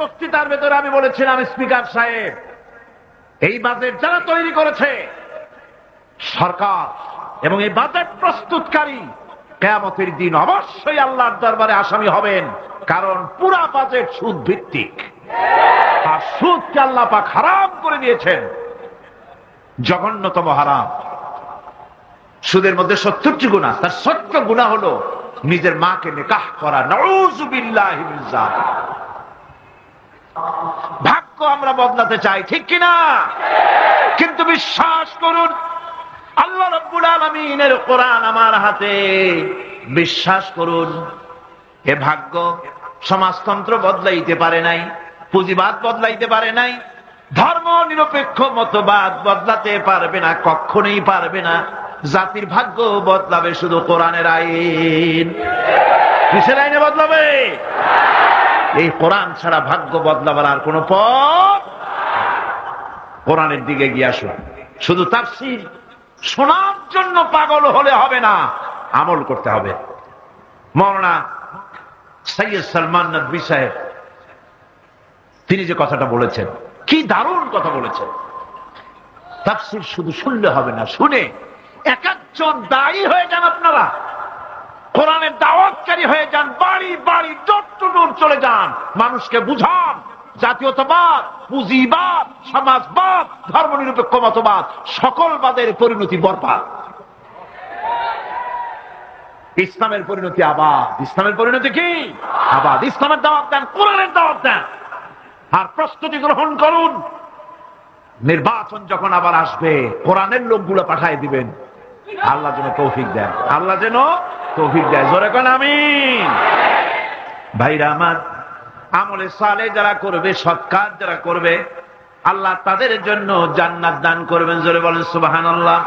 বক্তৃতার ভেতরে আমি বলেছিলাম, স্পিকার সাহেব, এই বাজেট যারা তৈরি করেছে সরকার এবং এই বাজেট প্রস্তুতকারী কিয়ামতের দিন অবশ্যই আল্লাহর দরবারে আসামি হবেন, কারণ পুরা বাজেট সুদ ভিত্তিক। আর সুদকে আল্লাহ পাক হারাম করে দিয়েছেন, জঘন্যতম হারাম। সুদের মধ্যে 70টি গুনাহ, তার 70 গুনাহ হলো নিজের মাকে নিকাহ করা। নাউযুবিল্লাহি মিন যালিক। ভাগ্য আমরা বদলাতে চাই, ঠিক কিনা? কিন্তু বিশ্বাস করুন, আল্লাহ রাব্বুল আলামিনের কোরআন আমার হাতে, বিশ্বাস করুন, এ ভাগ্য সমাজতন্ত্র বদলাইতে পারে নাই, পুঁজিবাদ বদলাইতে পারে নাই, ধর্ম নিরপেক্ষ মতবাদ বদলাতে পারবে না, কখনোই পারবে না। জাতির ভাগ্য বদলাবে শুধু কোরআনের আইন। কিসের আইনে বদলাবে? এই কোরআন ছাড়া ভাগ্য বদলাবার আর কোন পথ। কোরআনের দিকে গিয়ে আসুন। শুধু তাফসীর শোনার জন্য পাগল হলে হবে না, আমল করতে হবে। মাওলানা সৈয়দ সালমান নদভী সাহেব তিনি যে কথাটা বলেছেন, কি দারুণ কথা বলেছেন। তাফসীর শুধু শুনলে হবে না, শুনে এক একজন দায়ী হয়ে যান। আপনারা কোরআনের দাওয়াতকারী হয়ে যান, বাড়ি বাড়ি ডোর টু ডোর চলে যান, মানুষকে বুঝান জাতীয়তাবাদ, পুঁজিবাদ, সমাজবাদ, ধর্মনিরপেক্ষ মতবাদ, সকল বাদের পরিণতি বরবাদ। ইসলামের পরিণতি আবাদ। ইসলামের পরিণতি কি? আবাদ। ইসলামের দাওয়াত দেন, কোরআনের দাওয়াত দেন, আর প্রস্তুতি গ্রহণ করুন। নির্বাচন যখন আবার আসবে, কোরআনের লোকগুলো পাঠায় দিবেন। আল্লাহ যেন তৌফিক দেন, আল্লাহ যেন তৌফিক দেয়। জোরে কোন আমিন। ভাইরা আমার, আমলে সালেহ যারা করবে, সৎ কাজ যারা করবে, আল্লাহ তাদের জন্য জান্নাত দান করবেন। জোরে বলেন সুবহানাল্লাহ।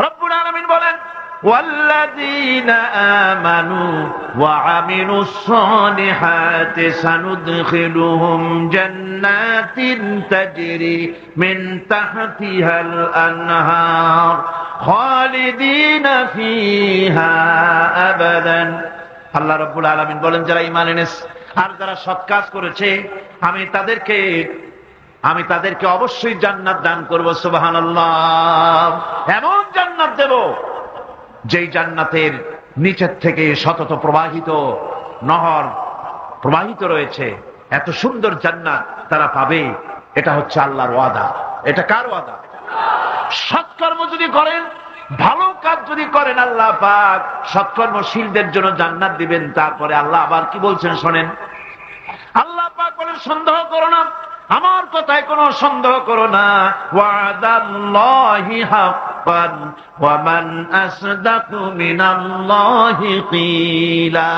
রব্বুল আলামিন বলেন, ওয়াল্লাযীনা আমানু ওয়া আমিলুস সালিহাতি সানুদখিলুহুম জান্নাতিন তাজরি মিন তাহতিহাল আনহার খালিদিনা ফিহা আবাদান। আল্লাহ রাব্বুল আলামিন বলেন, যারা ঈমান এনেছে আর যারা সৎ কাজ করেছে, আমি তাদেরকে অবশ্যই জান্নাত দান করব। সুবহানাল্লাহ। এমন জান্নাত দেব যেই জান্নাতের নিচের থেকে শতত প্রবাহিত নহর প্রবাহিত রয়েছে। এত সুন্দর জান্নাত তারা পাবে। এটা হচ্ছে আল্লাহর ওয়াদা। এটা কার ওয়াদা? সৎকর্ম যদি করেন, ভালো কাজ যদি করেন, আল্লাহ পাক সৎকর্মশীলদের জন্য জান্নাত দিবেন। তারপরে আল্লাহ আবার কি বলছেন শোনেন। আল্লাহ পাক বলেন, সন্দেহ করো না, আমার কথায় কোনো সন্দেহ করো না। ওয়াদাল্লাহি হাক্কান ওয়া মান আসদাকু মিনাল্লাহি কিলা।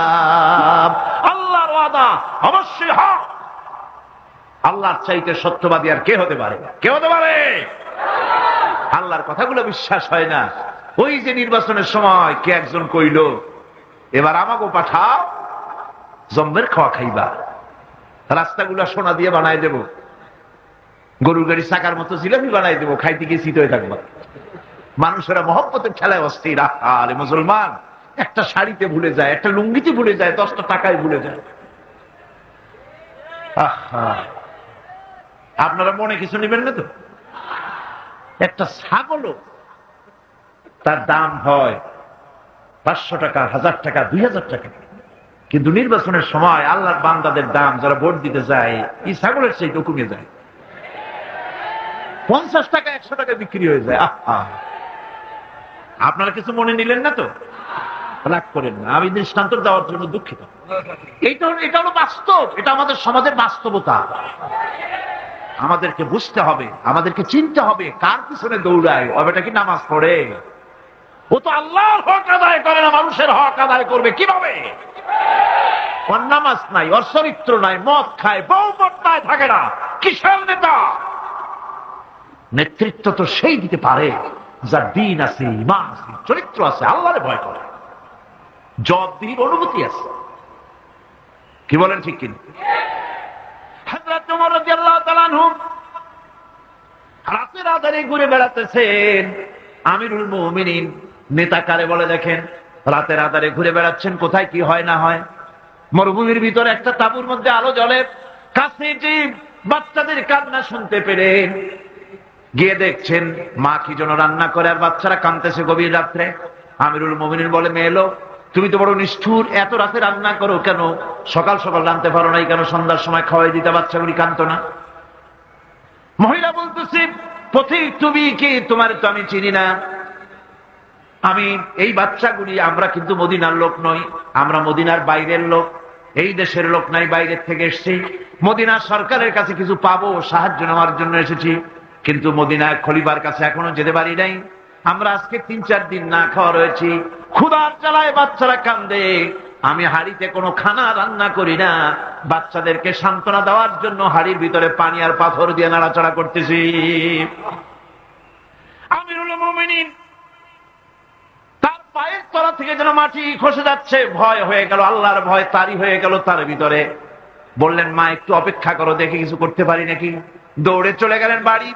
আল্লাহর ওয়াদা অবশ্যই হক। আল্লাহর চাইতে সত্যবাদী আর কে হতে পারে? কে হতে পারে? আল্লাহর কথাগুলো বিশ্বাস হয় না। ওই যে নির্বাচনের সময় কে একজন কইল, এবার আমাকে পাঠাও, জম্মের খাওয়া খাইবা, রাস্তাগুলো সোনা দিয়ে বানাই দেব, গরুর গাড়ি চাকার মতো জিলাপি বানাই দেবো, খাইতে গিয়ে শীত হয়ে থাকবা। মানুষেরা মহব্বতের খেলায় অস্থির। আরে মুসলমান, একটা শাড়িতে ভুলে যায়, একটা লুঙ্গিতে ভুলে যায়, 10টা টাকায় ভুলে যায়। আপনারা মনে কিছু নেবেন না তো? একটা ছাগলও তার দাম হয় 500 টাকা, 1000 টাকা, 2000 টাকা। কিন্তু নির্বাচনের সময় আল্লাহর বান্দাদের দাম যারা ভোট দিতে যায়, এই ছাগলের চাইতে কমে যায়। 50 টাকা, 100 টাকা বিক্রি হয়ে যায়। আপনারা কিছু মনে নিলেন না তো? রাগ করেন না, আমি দৃষ্টান্ত দেওয়ার জন্য দুঃখিত। এটা হলো বাস্তব, এটা আমাদের সমাজের বাস্তবতা। আমাদেরকে বুঝতে হবে, আমাদেরকে চিনতে হবে কার পিছনে দৌড়ায়। ওটা কি নামাজ পড়ে? ও তো আল্লাহর হক আদায় করে না, মানুষের হক আদায় করবে কিভাবে? ওর নামাজ নাই, ওর চরিত্র নাই, মদ খায়, বউ বট্টায় থাকে না, কিসের নেতা? নেতৃত্ব তো সেই দিতে পারে যার দিন আছে, ঈমান আছে, চরিত্র আছে, আল্লাহরে ভয় করে, জবাবদিহির অনুভূতি আছে। কি বলেন, ঠিক কিনা? হযরত ওমর রাদিয়াল্লাহু তাআলা আনহু রাতের আঁধারে ঘুরে বেড়াতেছেন। আমিরুল মুমিনিন নেতা কারে বলে দেখেন, রাতের আঁধারে ঘুরে বেড়াচ্ছেন, কোথায় কি হয় না হয়। মরুভূমির ভিতরে একটা তাঁবুর মধ্যে আলো জ্বলে, কাছে যে বাচ্চাদের কান্না শুনতে পেরে গিয়ে দেখছেন মা কি যেন রান্না করে আর বাচ্চারা কাঁদতেছে গভীর রাত্রে। আমিরুল মুমিনিন বলে, মেয়ে এলো, তুমি তো বড় নিষ্ঠুর, এত রাতে রান্না করো কেন? সকাল সকাল রাঁধতে পারো নাই কেন? সন্ধ্যার সময় খাওয়াই দিতে, বাচ্চাগুলি কাঁদতো না। মহিলা বলতেছে, পথিক তুমি কি? তোমার তো আমি চিনি না। আমি এই বাচ্চাগুলি, আমরা কিন্তু মদিনার লোক নই, আমরা মদিনার বাইরের লোক, এই দেশের লোক নাই, বাইরের থেকে এসেছি। মদিনার সরকারের কাছে কিছু পাবো, সাহায্য নেওয়ার জন্য এসেছি, কিন্তু মদিনার খলিফার কাছে এখনো যেতে পারি নাই। আমরা আজকে 3-4 দিন না খাওয়া রয়েছি, ক্ষুধার জ্বালায় বাচ্চারা কান্দে। আমি হাড়িতে কোনো খানা রান্না করি না, বাচ্চাদেরকে সান্ত্বনা দেওয়ার জন্য হাড়ির ভিতরে পানি আর পাথর দিয়ে নাড়াচাড়া করতেছি। আমিরুল মুমিনিন তার পায়ের তলা থেকে যেন মাটি খসে যাচ্ছে, ভয় হয়ে গেল, আল্লাহর ভয় তারই হয়ে গেল তার ভিতরে। বললেন, মা একটু অপেক্ষা করো, দেখে কিছু করতে পারি নাকি। দৌড়ে চলে গেলেন বাড়ি।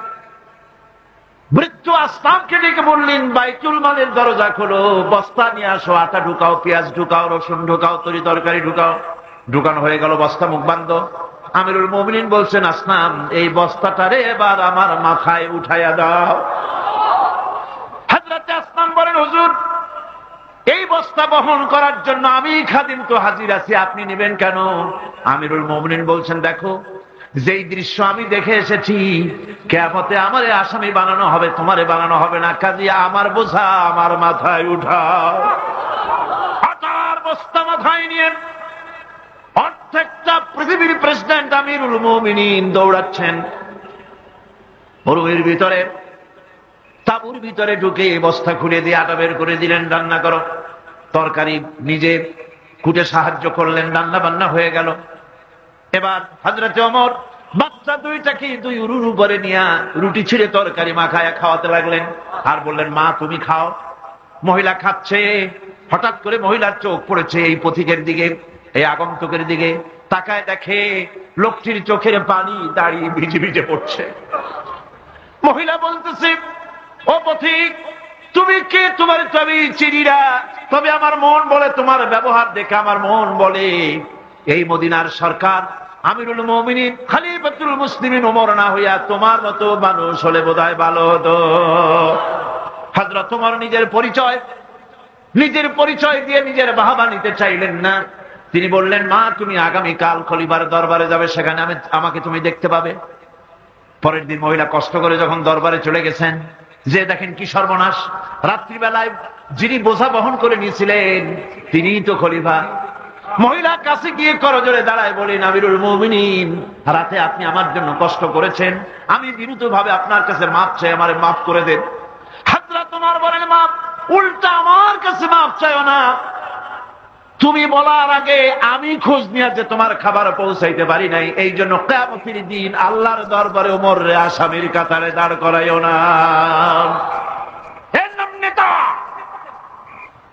বৃদ্ধ আসলামকে ডেকে বললেন, বাইতুল মালের দরজা খোলো, বস্তা নিয়ে আসো, আটা ঢুকাও, পেঁয়াজ ঢুকাও, রসুন ঢুকাও, তরি তরকারি ঢুকাও। ঢুকানো হয়ে গেল, বস্তা মুখ বান্ধ। আমিরুল মুমিনিন বলছেন, আসলাম এই বস্তাটারে এবার আমার মাথায় উঠাইয়া দাও। হযরত আসলাম বলেন, হুজুর এই বস্তা বহন করার জন্য আমি খাদিম তো হাজির আছি, আপনি নেবেন কেন? আমিরুল মুমিনিন বলছেন, দেখো যেই দৃশ্য আমি দেখে এসেছি, কিয়ামতে আমারে আসামি বানানো হবে, তোমারে বানানো হবে না, কাজী আমার বোঝা আমার মাথায় উঠাও। আটার বস্তা মাথায় নিয়ে অর্ধেকটা পৃথিবীর প্রেসিডেন্ট আমিরুল মুমিনিন দৌড়াচ্ছেন। মরুভূমির ভিতরে তাঁবুর ভিতরে ঢুকে বস্তা খুলে দিয়ে আটা বের করে দিলেন, রান্না করো। তরকারি নিজে কুটে সাহায্য করলেন, রান্না বান্না হয়ে গেল। এবার হযরত ওমর বাচ্চা দুইটাকে 2 উরুর উপরে নিয়ে রুটি ছিঁড়ে তরকারি মাখায়া খাওয়াতে লাগলেন, আর বললেন, মা তুমি খাও। মহিলা খাচ্ছে। হঠাৎ করে মহিলার চোখ পড়েছে এই পথিকের দিকে, এই আগন্তুকের দিকে। তাকায় দেখে লোকটির চোখের পানি দাঁড়িয়ে ভিজে ভিজে পড়ছে। মহিলা বলতেছে, ও পথিক তুমি কে? তোমার তো আমি চিনি না, তবে আমার মন বলে, তোমার ব্যবহার দেখে আমার মন বলে এই মদিনার সরকার আমিরুল মুমিনিন খলিফাতুল মুসলিমিন ওমর না হইয়া তোমার মতো মানুষ হলে বোধহয় ভালো হতো। হযরত ওমর নিজের পরিচয় দিয়ে নিজের বাহবা নিতে চাইলেন না। তিনি বললেন, মা তুমি আগামীকাল খলিফার দরবারে যাবে, সেখানে আমাকে তুমি দেখতে পাবে। পরের দিন মহিলা কষ্ট করে যখন দরবারে চলে গেছেন, যে দেখেন কি সর্বনাশ, রাত্রিবেলায় যিনি বোঝা বহন করে নিয়েছিলেন তিনিই তো খলিফা। মহিলা কাছে গিয়ে করজোড়ে দাঁড়ায় বলেন, আমিরুল মুমিনিন রাতে আপনি আমার জন্য কষ্ট করেছেন, আমি বিনীত ভাবে আপনার কাছে মাপ চাই, আমারে মাফ করে দেন। হযরত ওমর বলেন, মাপ? উল্টা আমার কাছে মাপ চাইও না, তুমি বলার আগে আমি খোঁজ নিয়ে যে তোমার খাবার পৌঁছাইতে পারি নাই, এই জন্য কিয়ামতের দিন আল্লাহর দরবারে ওমরে আসামির কাতারে দাঁড় করাইও না। এর নাম নেতা।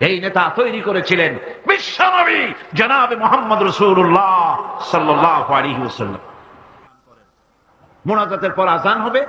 এই নেতা তৈরি করেছিলেন বিশ্বনবী জনাবে মুহাম্মদ রাসূলুল্লাহ সাল্লাল্লাহু আলাইহি ওয়াসাল্লাম। মুনাজাতের পর আযান হবে,